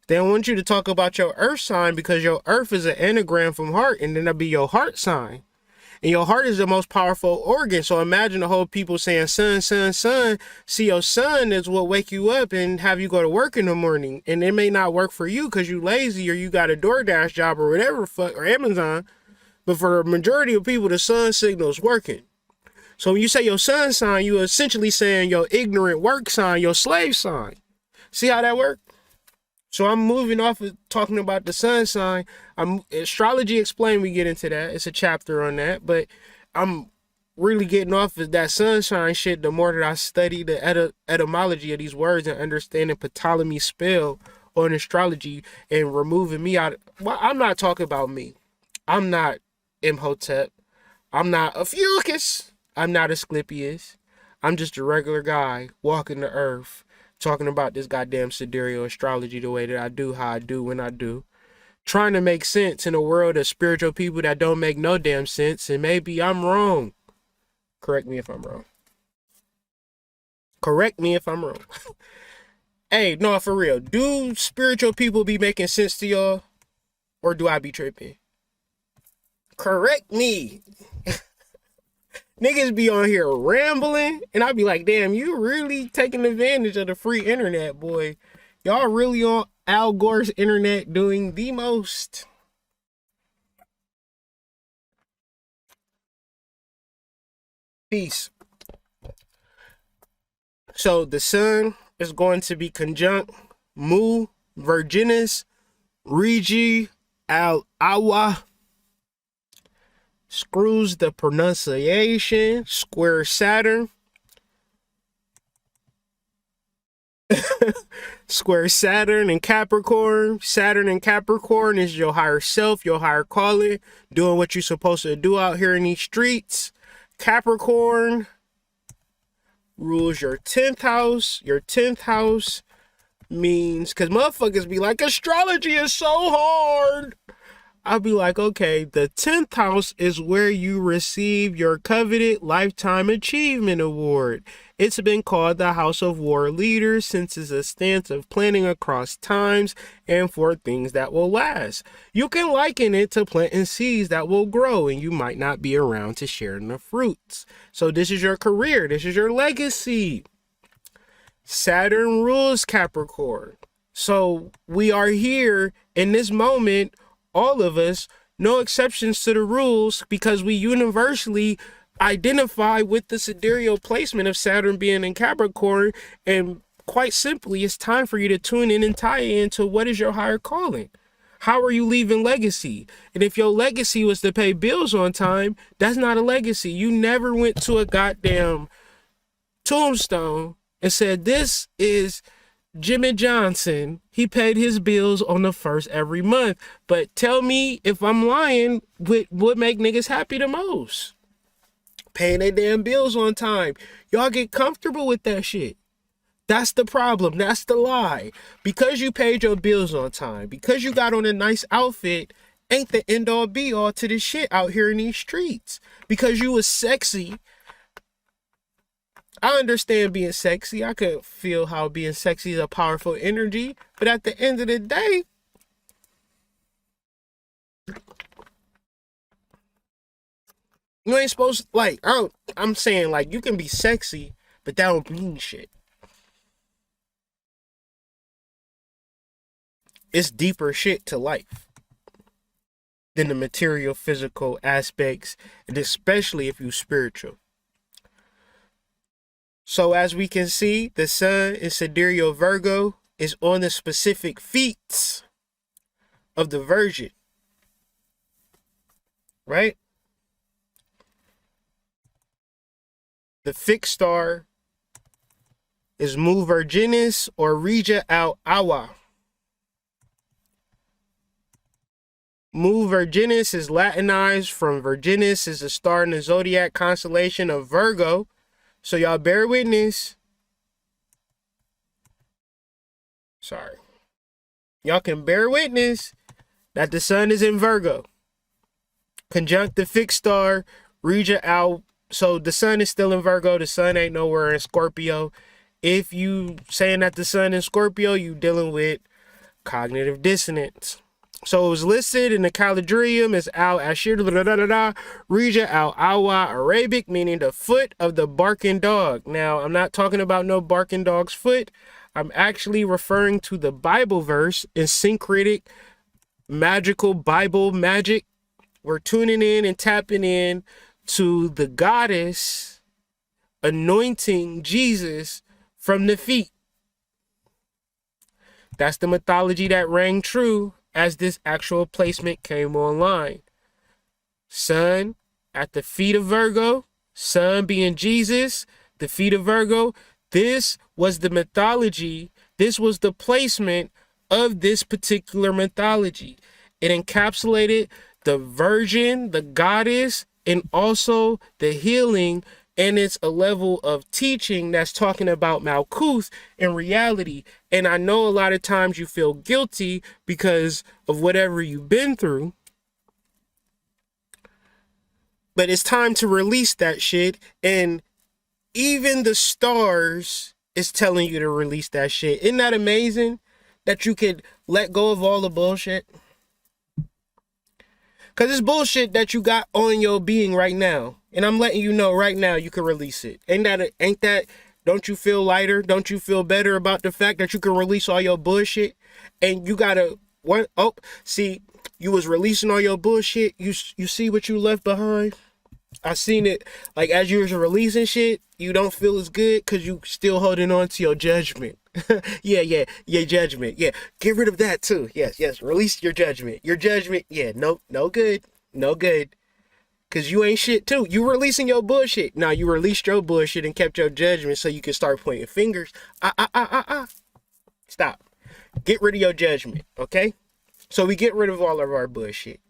They want you to talk about your earth sign because your earth is an anagram from heart, and then that'll be your heart sign. And your heart is the most powerful organ. So imagine the whole people saying, sun, sun, sun. See, your sun is what wake you up and have you go to work in the morning. And it may not work for you because you lazy or you got a DoorDash job or whatever, or Amazon. But for the majority of people, the sun signal is working. So when you say your sun sign, you're essentially saying your ignorant work sign, your slave sign. See how that works? So I'm moving off of talking about the sun sign. Astrology Explained, we get into that. It's a chapter on that. But I'm really getting off of that sunshine shit the more that I study the etymology of these words and understanding Ptolemy's spell on astrology and removing me out. Well, I'm not talking about me. I'm not Imhotep. I'm not Ophiuchus. I'm not Asclepius. I'm just a regular guy walking the earth, talking about this goddamn sidereal astrology the way that I do, how I do, when I do. Trying to make sense in a world of spiritual people that don't make no damn sense, and maybe I'm wrong. Correct me if I'm wrong. Correct me if I'm wrong. Hey, no, for real. Do spiritual people be making sense to y'all? Or do I be tripping? Correct me. Niggas be on here rambling, and I be like, damn, you really taking advantage of the free internet, boy. Y'all really on Al Gore's internet doing the most. Peace. So the sun is going to be conjunct Mu Virginis Regi Al Awa. Screws the pronunciation. Square Saturn. Square Saturn and Capricorn. Saturn and Capricorn is your higher self, your higher calling, doing what you're supposed to do out here in these streets. Capricorn rules your 10th house. Your 10th house means, because motherfuckers be like, astrology is so hard. I'll be like, okay, the 10th house is where you receive your coveted Lifetime Achievement Award. It's been called the House of War Leaders since it's a stance of planning across times and for things that will last. You can liken it to planting seeds that will grow and you might not be around to share in the fruits. So this is your career. This is your legacy. Saturn rules Capricorn. So we are here in this moment, all of us, no exceptions to the rules, because we universally identify with the sidereal placement of Saturn being in Capricorn. And quite simply, it's time for you to tune in and tie into what is your higher calling. How are you leaving legacy? And if your legacy was to pay bills on time, that's not a legacy. You never went to a goddamn tombstone and said, this is Jimmy Johnson, he paid his bills on the first every month. But tell me if I'm lying, what make niggas happy the most? Paying their damn bills on time. Y'all get comfortable with that shit. That's the problem. That's the lie. Because you paid your bills on time, because you got on a nice outfit, ain't the end all be all to this shit out here in these streets. Because you was sexy. I understand being sexy. I could feel how being sexy is a powerful energy. But at the end of the day, you ain't supposed to, like, I'm saying, like, you can be sexy, but that don't mean shit. It's deeper shit to life than the material, physical aspects, and especially if you're spiritual. So as we can see, the sun in sidereal Virgo is on the specific feats of the Virgin, right? The fixed star is Mu Virginis or Regia Al Awa. Mu Virginis is Latinized from Virginis, is a star in the zodiac constellation of Virgo. So y'all bear witness. Sorry. Y'all can bear witness that the sun is in Virgo. Conjunct the fixed star, Regia Al. So the sun is still in Virgo. The sun ain't nowhere in Scorpio. If you saying that the sun in Scorpio, you dealing with Cognitive dissonance. So it was listed in the Calendrium as Al Ashir Rija Al Awa Arabic, meaning the foot of the barking dog. Now, I'm not talking about no barking dog's foot. I'm actually referring to the Bible verse in syncretic magical Bible magic. We're tuning in and tapping in to the goddess anointing Jesus from the feet. That's the mythology that rang true as this actual placement came online. Sun at the feet of Virgo, Sun being Jesus, the feet of Virgo. This was the mythology. This was the placement of this particular mythology. It encapsulated the virgin, the goddess, and also the healing. And it's a level of teaching that's talking about Malkuth in reality. And I know a lot of times you feel guilty because of whatever you've been through. But it's time to release that shit. And even the stars is telling you to release that shit. Isn't that amazing that you could let go of all the bullshit? Because it's bullshit that you got on your being right now. And I'm letting you know right now you can release it. Ain't that, don't you feel lighter? Don't you feel better about the fact that you can release all your bullshit? And you gotta, see, you was releasing all your bullshit. You see what you left behind? I seen it, like as you was releasing shit, you don't feel as good because you still holding on to your judgment. Yeah, judgment. Yeah, get rid of that too. Yes, release your judgment. Your judgment, yeah, no good. Because you ain't shit too. You releasing your bullshit. Now you released your bullshit and kept your judgment so you can start pointing fingers. Stop. Get rid of your judgment, okay? So we get rid of all of our bullshit.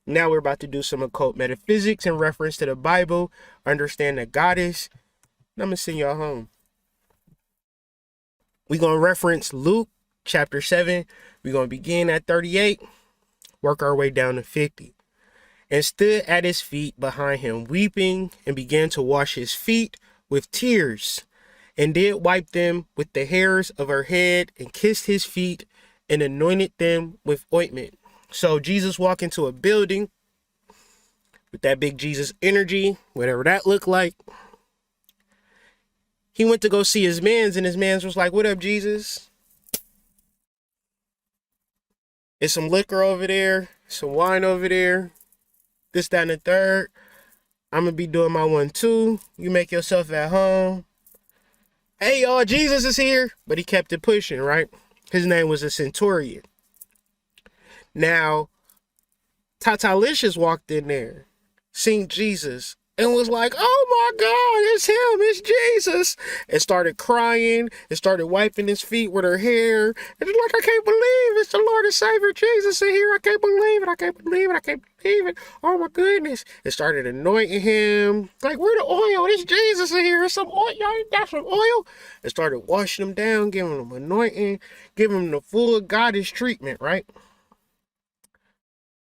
Now we're about to do some occult metaphysics in reference to the Bible. Understand the goddess. And I'm going to send y'all home. We're going to reference Luke chapter 7. We're going to begin at 38. Work our way down to 50. And stood at his feet behind him, weeping, and began to wash his feet with tears, and did wipe them with the hairs of her head, and kissed his feet, and anointed them with ointment. So Jesus walked into a building with that big Jesus energy, whatever that looked like. He went to go see his mans, and his mans was like, "What up, Jesus? There's some liquor over there, some wine over there. This, that, and the third. I'm going to be doing my one too. You make yourself at home. Hey, y'all, Jesus is here." But he kept it pushing, right? His name was a centurion. Now, Tatalicious walked in there, seen Jesus, and was like, "Oh my God, it's him, it's Jesus," and started crying and started wiping his feet with her hair. And she's like, "I can't believe it's the Lord and Savior Jesus in here. I can't believe it. Oh my goodness." And started anointing him. Like, "Where the oil? It's Jesus in here. It's some oil. Y'all ain't got some oil?" And started washing him down, giving him anointing, giving him the full goddess treatment, right?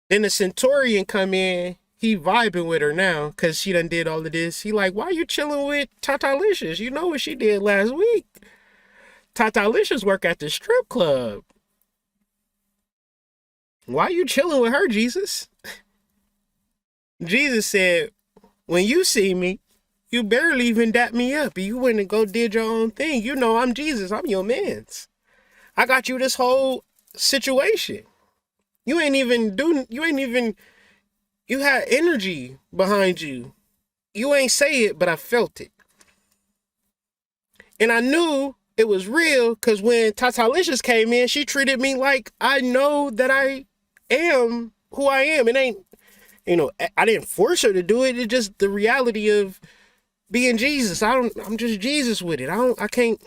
Then the centurion come in. He vibing with her now because she done did all of this. He like, "Why you chilling with Tatalicious? You know what she did last week. Tatalicious work at the strip club. Why you chilling with her, Jesus?" Jesus said, "When you see me, you barely even dap me up. You went and go did your own thing. You know I'm Jesus. I'm your mans. I got you this whole situation. You had energy behind you. You ain't say it, but I felt it. And I knew it was real because when Tatalicious came in, she treated me like I know that I am who I am. It ain't, I didn't force her to do it. It's just the reality of being Jesus. I'm just Jesus with it. I can't,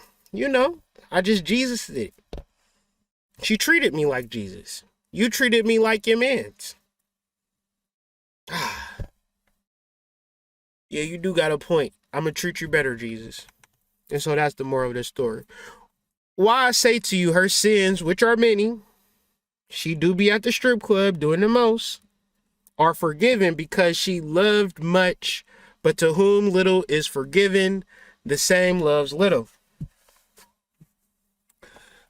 I just Jesus it. She treated me like Jesus. You treated me like your mans." Yeah, you do got a point. I'm going to treat you better, Jesus. And so that's the moral of the story. Why I say to you, her sins, which are many, she do be at the strip club doing the most, are forgiven because she loved much, but to whom little is forgiven, the same loves little.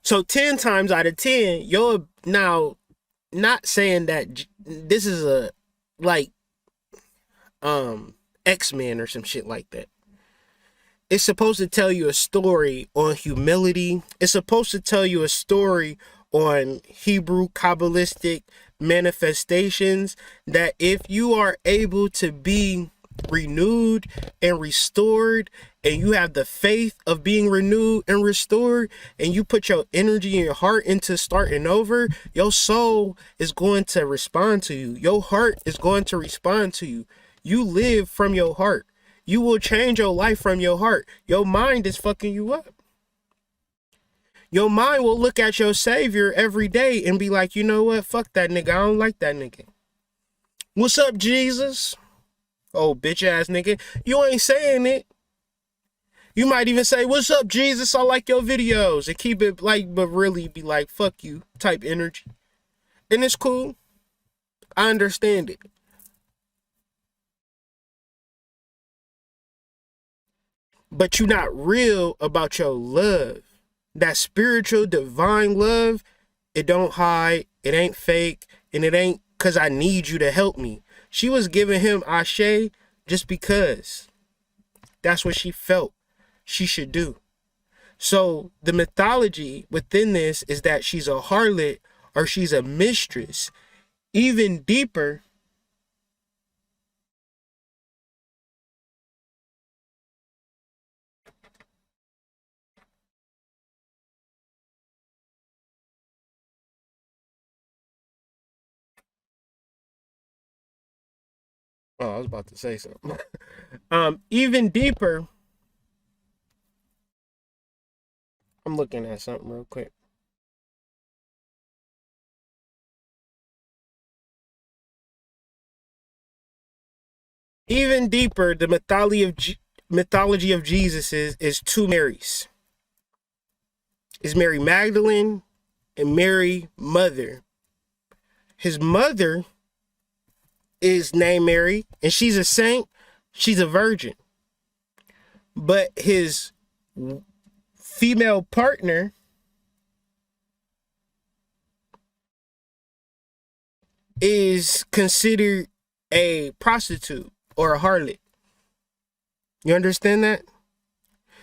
So 10 times out of 10, you're now not saying that this is a like X-Men or some shit like that. It's supposed to tell you a story on humility. It's supposed to tell you a story on Hebrew Kabbalistic manifestations, that if you are able to be renewed and restored, and you have the faith of being renewed and restored, and you put your energy and your heart into starting over, your soul is going to respond to you. Your heart is going to respond to you. You live from your heart. You will change your life from your heart. Your mind is fucking you up. Your mind will look at your savior every day and be like, you know what? Fuck that nigga. I don't like that nigga. What's up, Jesus? Oh, bitch ass nigga. You ain't saying it. You might even say, what's up, Jesus? I like your videos. And keep it like, but really be like, fuck you type energy. And it's cool. I understand it. But you're not real about your love. That spiritual divine love, it don't hide, it ain't fake, and it ain't because I need you to help me. She was giving him ashe just because that's what she felt she should do. So the mythology within this is that she's a harlot or she's a mistress. Even deeper, oh, I was about to say something. Even deeper, I'm looking at something real quick. Even deeper, the mythology of Jesus is two Marys. Is Mary Magdalene and Mary Mother. His mother is named Mary, and she's a saint. She's a virgin. But his female partner is considered a prostitute or a harlot. You understand that?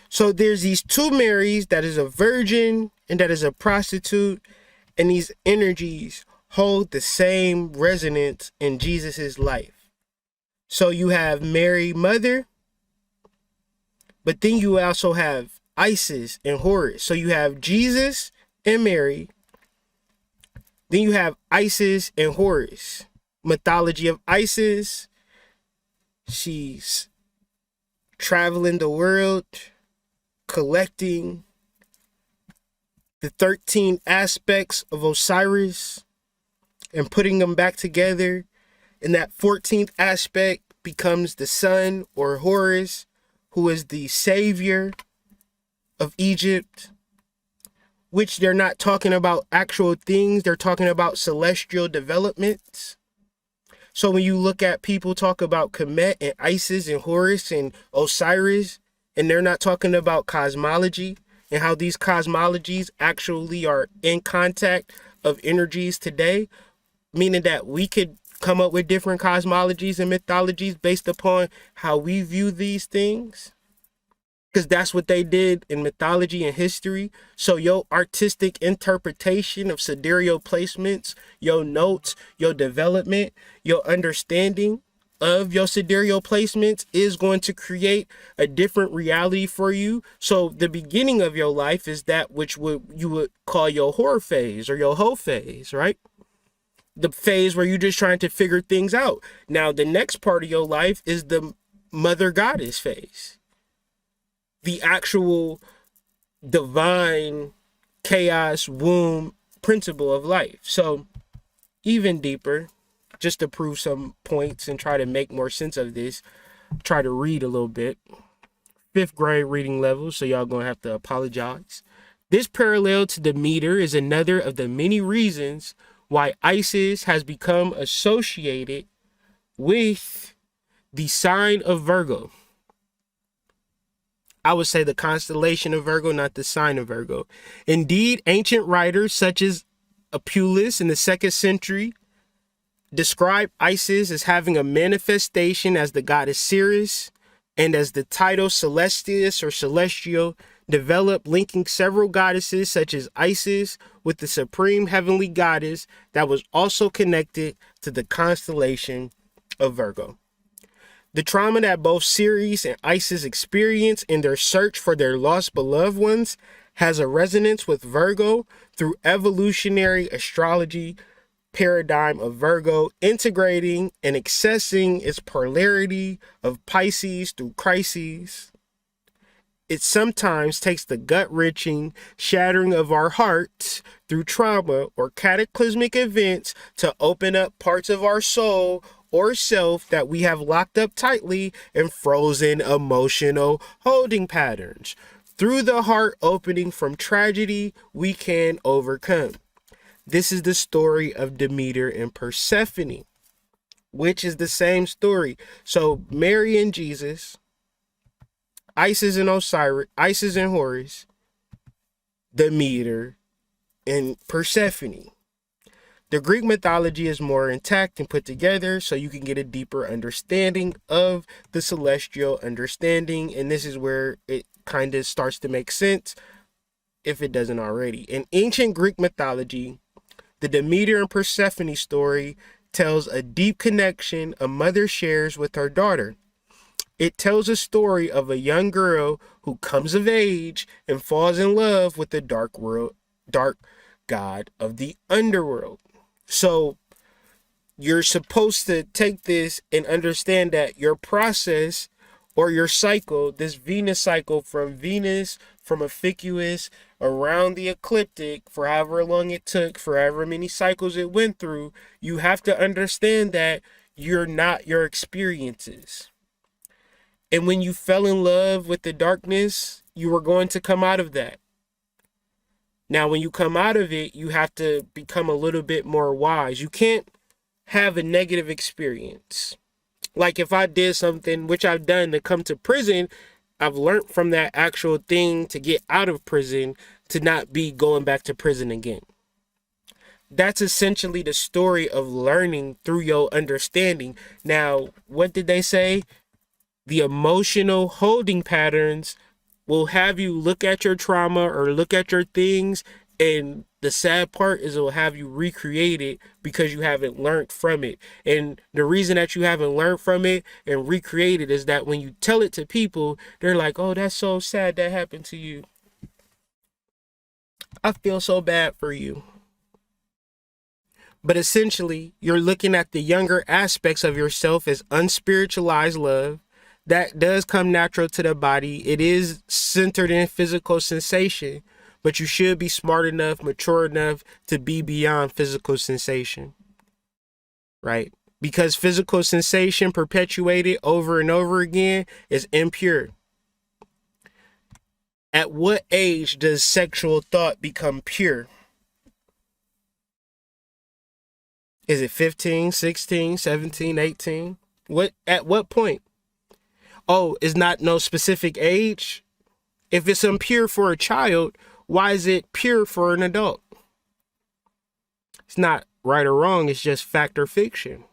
So there's these two Marys, that is a virgin and that is a prostitute, and these energies hold the same resonance in Jesus's life. So you have Mary Mother, but then you also have Isis and Horus. So you have Jesus and Mary. Then you have Isis and Horus. Mythology of Isis. She's traveling the world, collecting the 13 aspects of Osiris and putting them back together. And that 14th aspect becomes the sun, or Horus, who is the savior of Egypt, which they're not talking about actual things. They're talking about celestial developments. So when you look at people talk about Kemet and Isis and Horus and Osiris, and they're not talking about cosmology and how these cosmologies actually are in contact of energies today, meaning that we could come up with different cosmologies and mythologies based upon how we view these things, because that's what they did in mythology and history. So your artistic interpretation of sidereal placements, your notes, your development, your understanding of your sidereal placements is going to create a different reality for you. So the beginning of your life is that which you would call your whore phase or your hoe phase, right? The phase where you're just trying to figure things out. Now, the next part of your life is the mother goddess phase. The actual divine chaos womb principle of life. So even deeper, just to prove some points and try to make more sense of this, try to read a little bit. 5th grade reading level, so y'all gonna have to apologize. This parallel to Demeter is another of the many reasons why Isis has become associated with the sign of Virgo. I would say the constellation of Virgo, not the sign of Virgo. Indeed, ancient writers such as Apulus in the 2nd century describe Isis as having a manifestation as the goddess Ceres, and as the title Celestius or Celestial developed, linking several goddesses such as Isis with the supreme heavenly goddess that was also connected to the constellation of Virgo. The trauma that both Ceres and Isis experience in their search for their lost beloved ones has a resonance with Virgo through evolutionary astrology paradigm of Virgo, integrating and accessing its polarity of Pisces through crises. It sometimes takes the gut-wrenching shattering of our hearts through trauma or cataclysmic events to open up parts of our soul or self that we have locked up tightly in frozen emotional holding patterns. Through the heart opening from tragedy, we can overcome. This is the story of Demeter and Persephone, which is the same story. So Mary and Jesus, Isis and Osiris, Isis and Horus, Demeter and Persephone. The Greek mythology is more intact and put together so you can get a deeper understanding of the celestial understanding. And this is where it kind of starts to make sense if it doesn't already. In ancient Greek mythology, the Demeter and Persephone story tells a deep connection a mother shares with her daughter. It tells a story of a young girl who comes of age and falls in love with the dark god of the underworld. So you're supposed to take this and understand that your process or your cycle, this Venus cycle from Venus, from Ophiuchus around the ecliptic, for however long it took, for however many cycles it went through, you have to understand that you're not your experiences. And when you fell in love with the darkness, you were going to come out of that. Now, when you come out of it, you have to become a little bit more wise. You can't have a negative experience. Like if I did something, which I've done, to come to prison, I've learned from that actual thing to get out of prison to not be going back to prison again. That's essentially the story of learning through your understanding. Now, what did they say? The emotional holding patterns will have you look at your trauma or look at your things, and the sad part is it will have you recreate it because you haven't learned from it. And the reason that you haven't learned from it and recreate it is that when you tell it to people, they're like, oh, that's so sad that happened to you. I feel so bad for you. But essentially, you're looking at the younger aspects of yourself as unspiritualized love. That does come natural to the body. It is centered in physical sensation, but you should be smart enough, mature enough to be beyond physical sensation, right? Because physical sensation perpetuated over and over again is impure. At what age does sexual thought become pure? Is it 15, 16, 17, 18? At what point? Oh, it's not no specific age? If it's impure for a child, why is it pure for an adult? It's not right or wrong, it's just fact or fiction.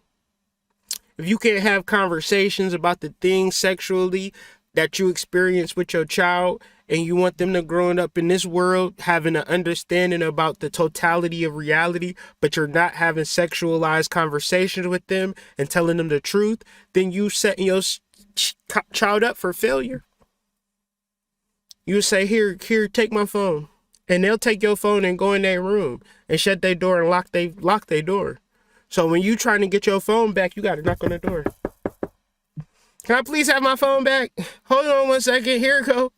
If you can't have conversations about the things sexually that you experience with your child, and you want them to grow up in this world having an understanding about the totality of reality, but you're not having sexualized conversations with them and telling them the truth, then you setting your child up for failure. You say, here, take my phone. And they'll take your phone and go in their room and shut their door and lock their door. So when you trying to get your phone back, you got to knock on the door. Can I please have my phone back? Hold on 1 second. Here it go.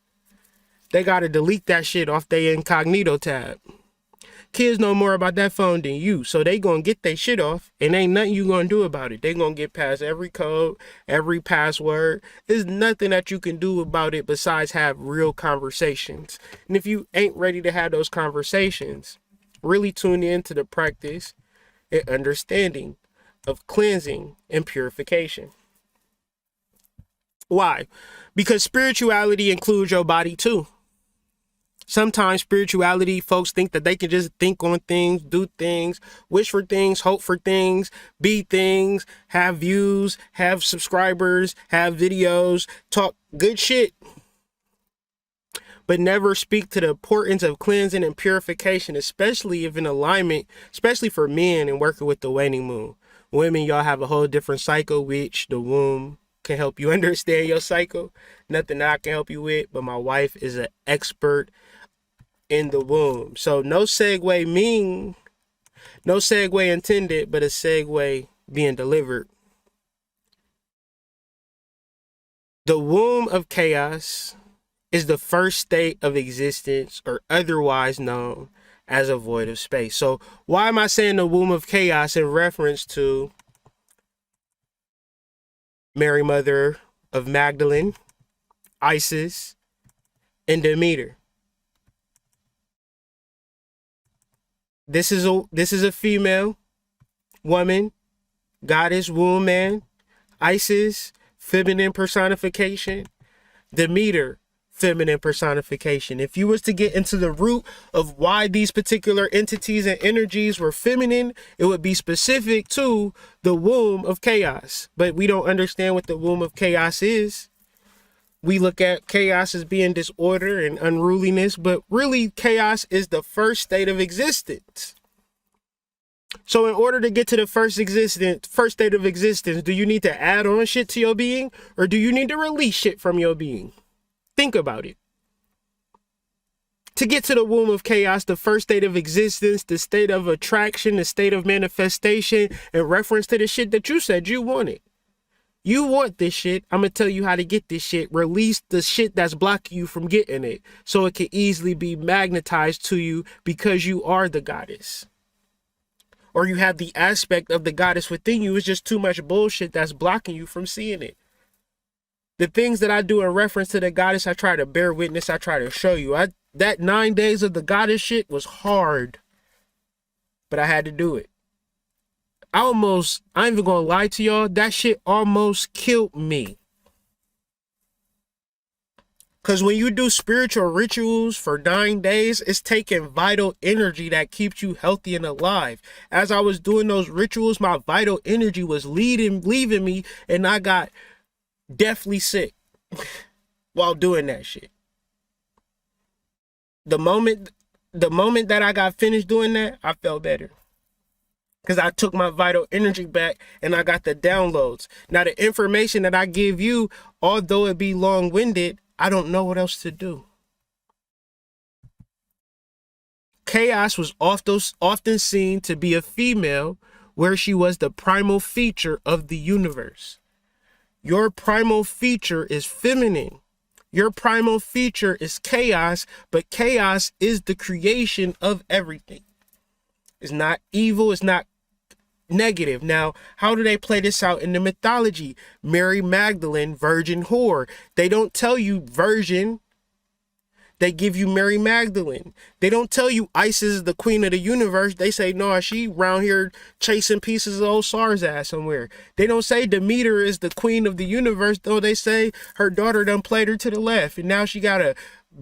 They got to delete that shit off their incognito tab. Kids know more about that phone than you, so they gonna get their shit off, and ain't nothing you gonna do about it. They gonna get past every code, every password. There's nothing that you can do about it besides have real conversations. And if you ain't ready to have those conversations, really tune into the practice and understanding of cleansing and purification. Why? Because spirituality includes your body too. Sometimes spirituality, folks think that they can just think on things, do things, wish for things, hope for things, be things, have views, have subscribers, have videos, talk good shit, but never speak to the importance of cleansing and purification, especially if in alignment, especially for men and working with the waning moon. Women, y'all have a whole different cycle, which the womb can help you understand your cycle. Nothing that I can help you with, but my wife is an expert in the womb. So no segue intended, but a segue being delivered. The womb of chaos is the first state of existence, or otherwise known as a void of space. So why am I saying the womb of chaos in reference to Mary, Mother of Magdalene, Isis, and Demeter? This is a female woman, goddess, womb man. Isis, feminine personification. Demeter, feminine personification. If you was to get into the root of why these particular entities and energies were feminine, it would be specific to the womb of chaos. But we don't understand what the womb of chaos is. We look at chaos as being disorder and unruliness, but really chaos is the first state of existence. So in order to get to the first state of existence, do you need to add on shit to your being, or do you need to release shit from your being? Think about it. To get to the womb of chaos, the first state of existence, the state of attraction, the state of manifestation, in reference to the shit that you said you wanted. You want this shit. I'm going to tell you how to get this shit. Release the shit that's blocking you from getting it, so it can easily be magnetized to you, because you are the goddess. Or you have the aspect of the goddess within you. It's just too much bullshit that's blocking you from seeing it. The things that I do in reference to the goddess, I try to bear witness. I try to show you. That 9 days of the goddess shit was hard, but I had to do it. I ain't even gonna lie to y'all, that shit almost killed me. Because when you do spiritual rituals for 9 days, it's taking vital energy that keeps you healthy and alive. As I was doing those rituals, my vital energy was leaving me, and I got deathly sick while doing that shit. The moment that I got finished doing that, I felt better. Because I took my vital energy back and I got the downloads. Now, the information that I give you, although it be long-winded, I don't know what else to do. Chaos was often seen to be a female, where she was the primal feature of the universe. Your primal feature is feminine. Your primal feature is chaos, but chaos is the creation of everything. It's not evil, it's not negative. Now, how do they play this out in the mythology? Mary Magdalene, virgin whore. They don't tell you virgin. They give you Mary Magdalene. They don't tell you Isis is the queen of the universe. They say, no, she around here chasing pieces of old SARS ass somewhere. They don't say Demeter is the queen of the universe, though. They say her daughter done played her to the left, and now she gotta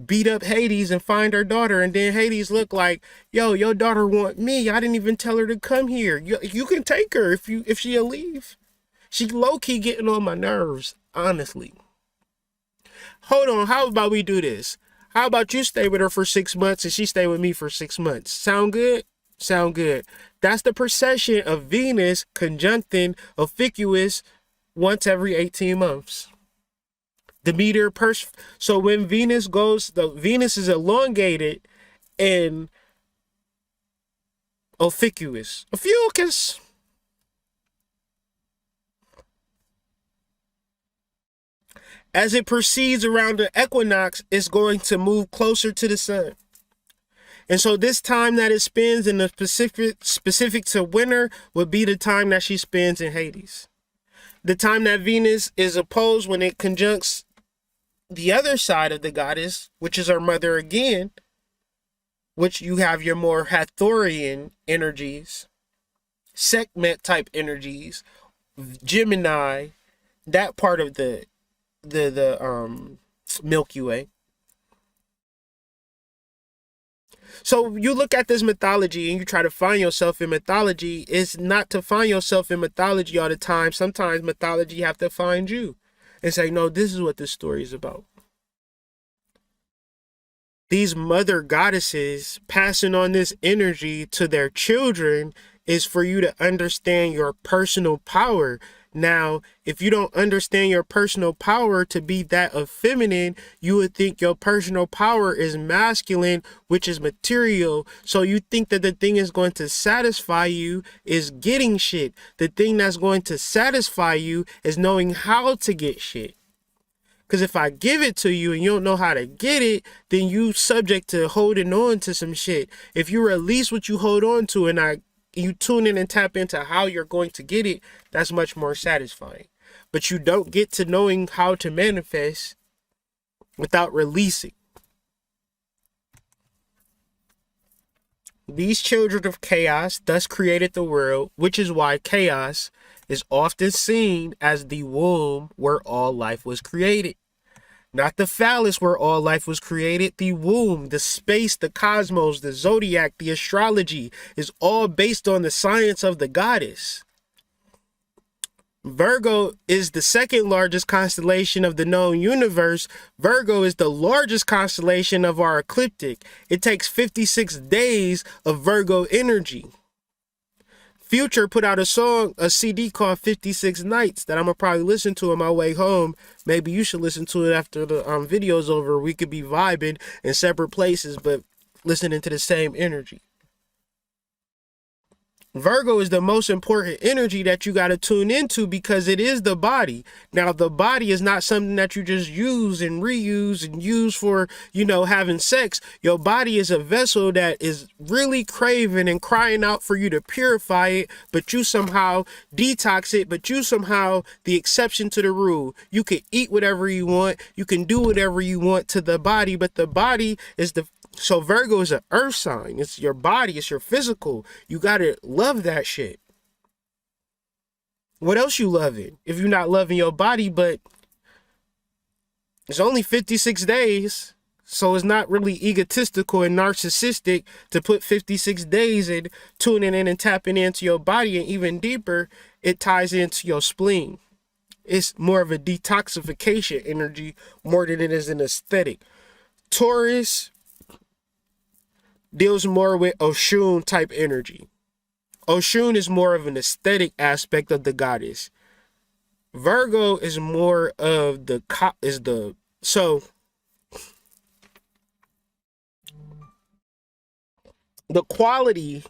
beat up Hades and find her daughter, and then Hades look like, yo, your daughter want me. I didn't even tell her to come here. You can take her if she'll leave. She low-key getting on my nerves, honestly. Hold on, how about we do this? How about you stay with her for 6 months and she stay with me for 6 months? Sound good? Sound good. That's the precession of Venus conjuncting Ophiuchus once every 18 months. Demeter, so when Venus Venus is elongated in Ophiuchus. As it proceeds around the equinox, it's going to move closer to the sun. And so this time that it spends in the specific to winter would be the time that she spends in Hades. The time that Venus is opposed, when it conjuncts the other side of the goddess, which is her mother again, which you have your more Hathorian energies, Sekhmet type energies, Gemini, that part of the the Milky Way. So you look at this mythology and you try to find yourself in mythology. It's not to find yourself in mythology all the time. Sometimes mythology have to find you and say, no, this is what this story is about. These mother goddesses passing on this energy to their children is for you to understand your personal power. Now, if you don't understand your personal power to be that of feminine, you would think your personal power is masculine, which is material. So you think that the thing is going to satisfy you is getting shit. The thing that's going to satisfy you is knowing how to get shit. Because if I give it to you and you don't know how to get it, then you subject to holding on to some shit. If you release what you hold on to and you tune in and tap into how you're going to get it, that's much more satisfying. But you don't get to knowing how to manifest without releasing. These children of chaos thus created the world, which is why chaos is often seen as the womb where all life was created. Not the phallus where all life was created. The womb, the space, the cosmos, the zodiac, the astrology is all based on the science of the goddess. Virgo is the second largest constellation of the known universe. Virgo is the largest constellation of our ecliptic. It takes 56 days of Virgo energy. Future put out a CD called 56 Nights that I'm going to probably listen to on my way home. Maybe you should listen to it after the video's over. We could be vibing in separate places, but listening to the same energy. Virgo is the most important energy that you got to tune into because it is the body. Now, the body is not something that you just use and reuse and use for, having sex. Your body is a vessel that is really craving and crying out for you to purify it, but you somehow detox it, but you somehow the exception to the rule. You can eat whatever you want. You can do whatever you want to the body, but the body is so Virgo is an earth sign. It's your body. It's your physical. You got to love that shit. What else you loving? If you're not loving your body, but it's only 56 days. So it's not really egotistical and narcissistic to put 56 days in tuning in and tapping into your body. And even deeper, it ties into your spleen. It's more of a detoxification energy more than it is an aesthetic. Taurus deals more with Oshun type energy. Oshun is more of an aesthetic aspect of the goddess. Virgo is more of the quality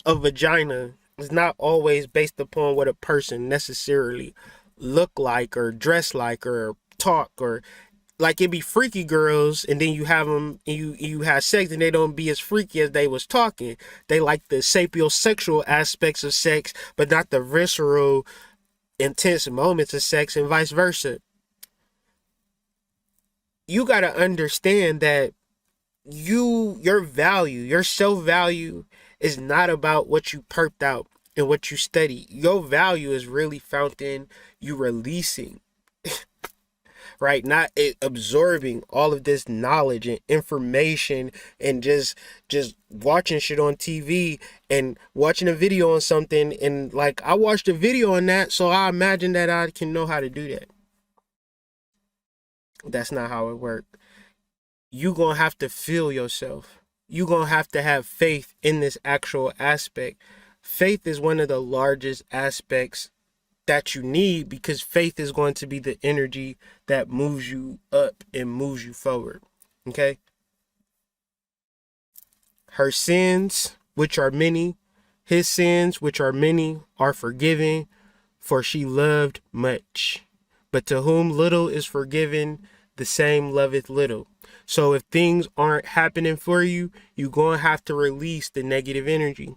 of vagina is not always based upon what a person necessarily look like or dress like or talk or like. It be freaky girls and then you have them and you have sex and they don't be as freaky as they was talking. They like the sapiosexual aspects of sex, but not the visceral, intense moments of sex and vice versa. You got to understand that your value, your self-value is not about what you perked out and what you study. Your value is really found in you releasing. Right? Not absorbing all of this knowledge and information and just watching shit on TV and watching a video on something. And like, I watched a video on that, so I imagine that I can know how to do that. That's not how it works. You gonna have to feel yourself. You gonna have to have faith in this actual aspect. Faith is one of the largest aspects that you need because faith is going to be the energy that moves you up and moves you forward. Okay? Her sins, which are many, his sins, which are many, are forgiven, for she loved much. But to whom little is forgiven, the same loveth little. So if things aren't happening for you, you're going to have to release the negative energy.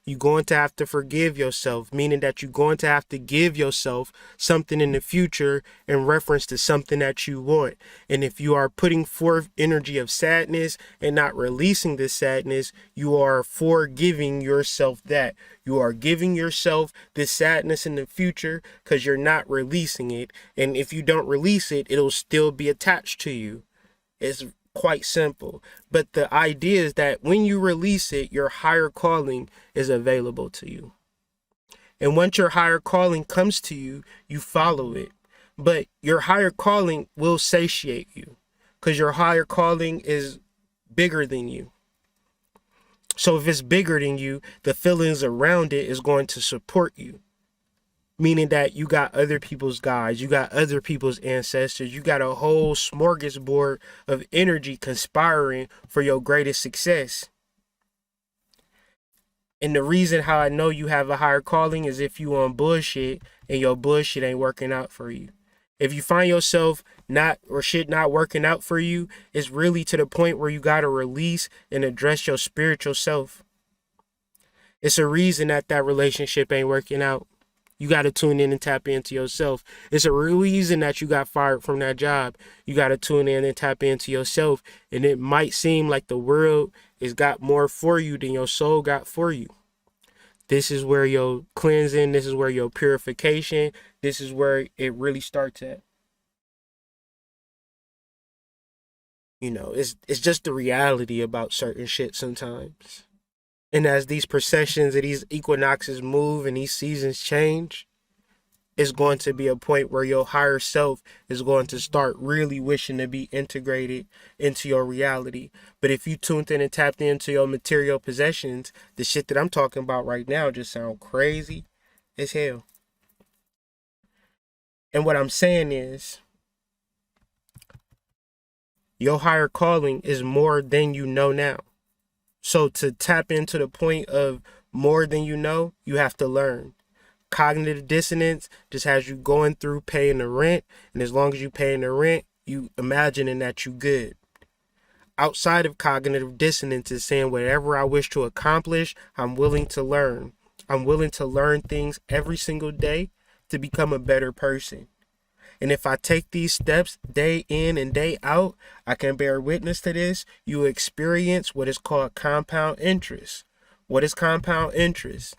You're going to have to forgive yourself, meaning that you're going to have to give yourself something in the future in reference to something that you want. And if you are putting forth energy of sadness and not releasing this sadness, you are forgiving yourself that. You are giving yourself this sadness in the future because you're not releasing it. And if you don't release it, it'll still be attached to you. It's quite simple. But the idea is that when you release it, your higher calling is available to you. And once your higher calling comes to you, you follow it. But your higher calling will satiate you because your higher calling is bigger than you. So if it's bigger than you, the feelings around it is going to support you. Meaning that you got other people's guides, you got other people's ancestors, you got a whole smorgasbord of energy conspiring for your greatest success. And the reason how I know you have a higher calling is if you on bullshit and your bullshit ain't working out for you. If you find yourself shit not working out for you, it's really to the point where you got to release and address your spiritual self. It's a reason that relationship ain't working out. You got to tune in and tap into yourself. It's a reason that you got fired from that job. You got to tune in and tap into yourself. And it might seem like the world has got more for you than your soul got for you. This is where your cleansing, this is where your purification, this is where it really starts at. You know, it's just the reality about certain shit sometimes. And as these processions and these equinoxes move and these seasons change, it's going to be a point where your higher self is going to start really wishing to be integrated into your reality. But if you tuned in and tapped into your material possessions, the shit that I'm talking about right now just sound crazy as hell. And what I'm saying is, your higher calling is more than you know now. So to tap into the point of more than you know, you have to learn. Cognitive dissonance just has you going through paying the rent. And as long as you paying the rent, you imagining that you good. Outside of cognitive dissonance is saying whatever I wish to accomplish, I'm willing to learn. I'm willing to learn things every single day to become a better person. And if I take these steps day in and day out, I can bear witness to this. You experience what is called compound interest. What is compound interest?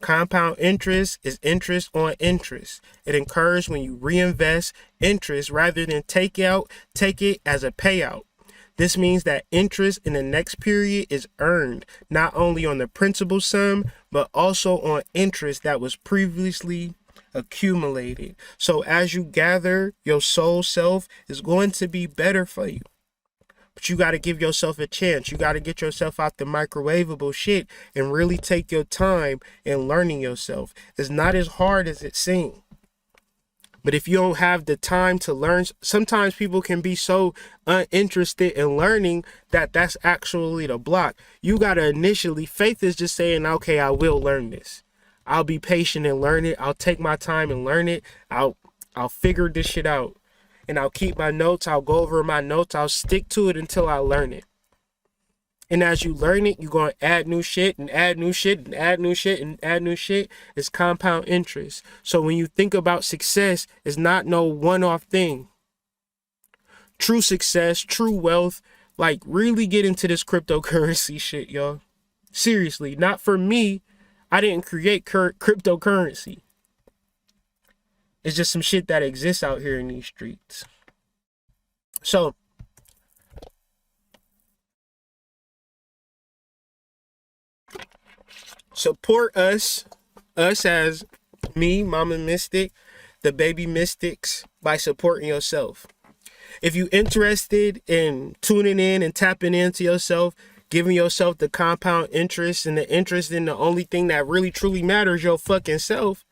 Compound interest is interest on interest. It occurs when you reinvest interest rather than take it as a payout. This means that interest in the next period is earned not only on the principal sum, but also on interest that was previously accumulated. So as you gather, your soul self is going to be better for you. But you got to give yourself a chance. You got to get yourself out the microwavable shit and really take your time in learning yourself. It's not as hard as it seems. But if you don't have the time to learn, sometimes people can be so uninterested in learning that that's actually the block. You got to initially, faith is just saying, okay, I will learn this. I'll be patient and learn it. I'll take my time and learn it. I'll figure this shit out. And I'll keep my notes. I'll go over my notes. I'll stick to it until I learn it. And as you learn it, you're going to add new shit and add new shit and add new shit and add new shit. It's compound interest. So when you think about success, it's not no one-off thing. True success, true wealth, like really get into this cryptocurrency shit, y'all. Seriously, not for me. I didn't create cryptocurrency. It's just some shit that exists out here in these streets. So, support us as me, Mama Mystic, the baby mystics, by supporting yourself. If you're interested in tuning in and tapping into yourself, giving yourself the compound interest and the interest in the only thing that really truly matters, your fucking self,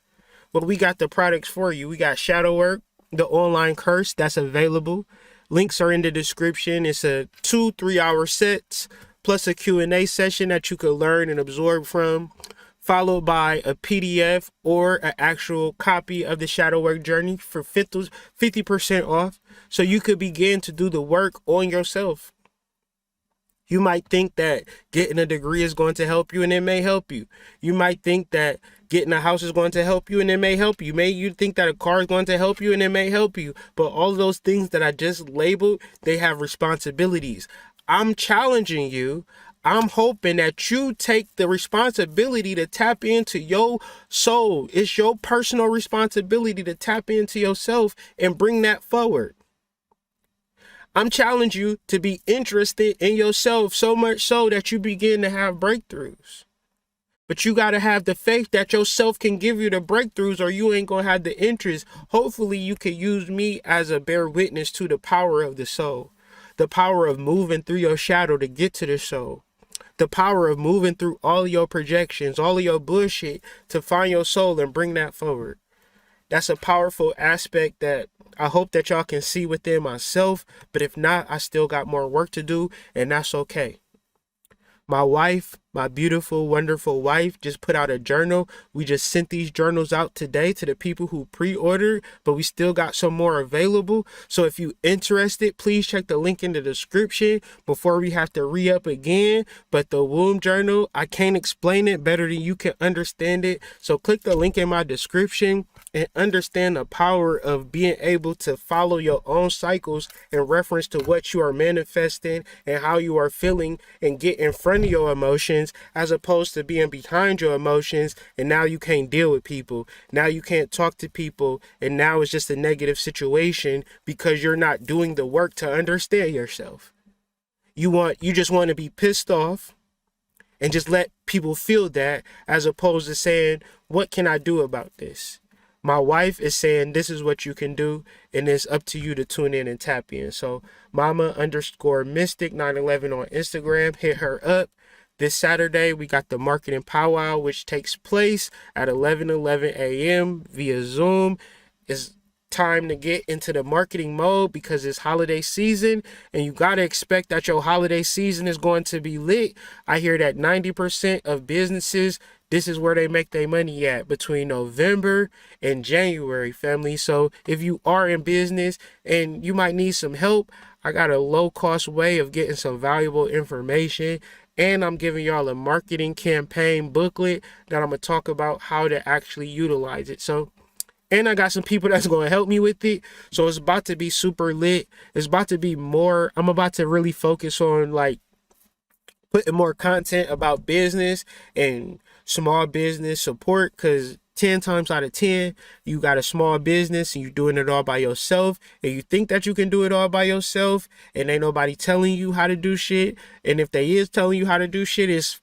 well, we got the products for you. We got shadow work, the online curse that's available. Links are in the description. It's a 2-3 hour sets plus a Q&A session that you could learn and absorb from, followed by a PDF or an actual copy of the shadow work journey for 50% off. So you could begin to do the work on yourself. You might think that getting a degree is going to help you, and it may help you. You might think that getting a house is going to help you, and it may help you. You think that a car is going to help you, and it may help you. But all of those things that I just labeled, they have responsibilities. I'm challenging you. I'm hoping that you take the responsibility to tap into your soul. It's your personal responsibility to tap into yourself and bring that forward. I'm challenging you to be interested in yourself so much so that you begin to have breakthroughs. But you got to have the faith that yourself can give you the breakthroughs, or you ain't going to have the interest. Hopefully you can use me as a bear witness to the power of the soul, the power of moving through your shadow to get to the soul, the power of moving through all of your projections, all of your bullshit to find your soul and bring that forward. That's a powerful aspect that I hope that y'all can see within myself. But if not, I still got more work to do, and that's okay. My wife, my beautiful, wonderful wife, just put out a journal. We just sent these journals out today to the people who pre-ordered, but we still got some more available. So if you're interested, please check the link in the description before we have to re-up again. But the womb journal, I can't explain it better than you can understand it. So click the link in my description and understand the power of being able to follow your own cycles in reference to what you are manifesting and how you are feeling, and get in front of your emotions as opposed to being behind your emotions. And now you can't deal with people. Now you can't talk to people. And now it's just a negative situation because you're not doing the work to understand yourself. You just want to be pissed off and just let people feel that, as opposed to saying, what can I do about this? My wife is saying this is what you can do, and it's up to you to tune in and tap in. So mama_mystic911 on Instagram, hit her up. This Saturday, we got the marketing powwow, which takes place at 11:11 a.m. via Zoom. It's time to get into the marketing mode because it's holiday season, and you got to expect that your holiday season is going to be lit. I hear that 90% of businesses, this is where they make their money at, between November and January, family. So if you are in business and you might need some help, I got a low-cost way of getting some valuable information. And I'm giving y'all a marketing campaign booklet that I'm going to talk about how to actually utilize it. And I got some people that's going to help me with it. So it's about to be super lit. It's about to be more, I'm about to really focus on like putting more content about business and small business support, because 10 times out of 10, you got a small business and you're doing it all by yourself, and you think that you can do it all by yourself, and ain't nobody telling you how to do shit. And if they is telling you how to do shit, it's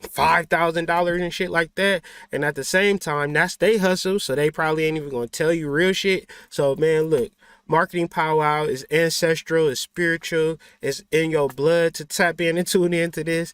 $5,000 and shit like that. And at the same time, that's they hustle, so they probably ain't even gonna tell you real shit. So man, look, marketing powwow is ancestral, it's spiritual, it's in your blood to tap in and tune into this.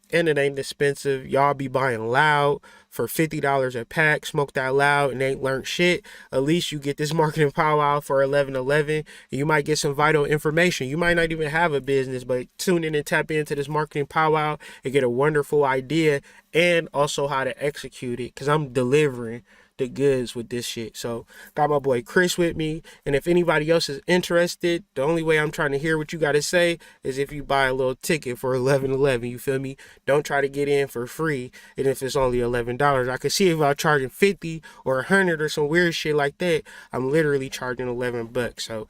And it ain't expensive. Y'all be buying loud for $50 a pack, smoked out loud, and ain't learned shit. At least you get this marketing powwow for 11:11. You might get some vital information. You might not even have a business, but tune in and tap into this marketing powwow and get a wonderful idea, and also how to execute it, because I'm delivering the goods with this shit. So got my boy Chris with me, and if anybody else is interested, the only way I'm trying to hear what you got to say is if you buy a little ticket for 11:11. You feel me? Don't try to get in for free, and if it's only $11, I could see if I'm charging 50 or 100 or some weird shit like that. I'm literally charging $11. So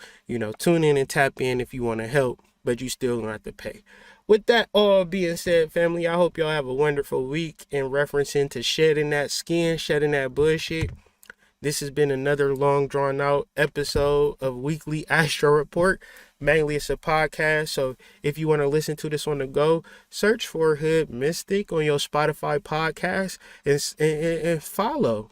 tune in and tap in if you want to help, but you still gonna have to pay. With that all being said, family, I hope y'all have a wonderful week. In referencing to shedding that skin, shedding that bullshit, this has been another long drawn out episode of Weekly Astro Report. Mainly it's a podcast, so if you want to listen to this on the go, search for Hood Mystic on your Spotify podcast and follow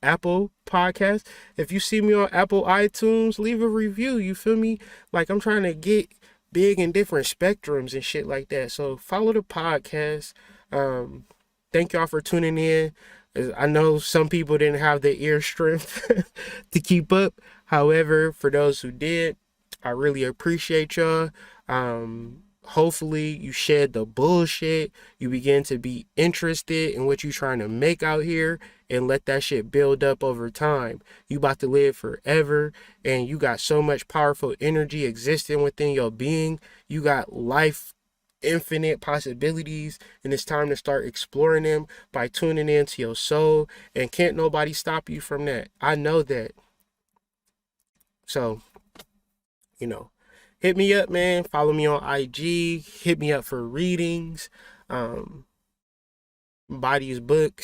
Apple Podcast. If you see me on Apple iTunes, leave a review. You feel me? Like, I'm trying to get big in different spectrums and shit like that. So follow the podcast. Thank y'all for tuning in. I know some people didn't have the ear strength to keep up. However, for those who did, I really appreciate y'all. Hopefully you shed the bullshit. You begin to be interested in what you're trying to make out here, and let that shit build up over time. You about to live forever, and you got so much powerful energy existing within your being. You got life infinite possibilities, and it's time to start exploring them by tuning into your soul, and can't nobody stop you from that. I know that. So, you know, hit me up, man. Follow me on IG. Hit me up for readings. Buy these books.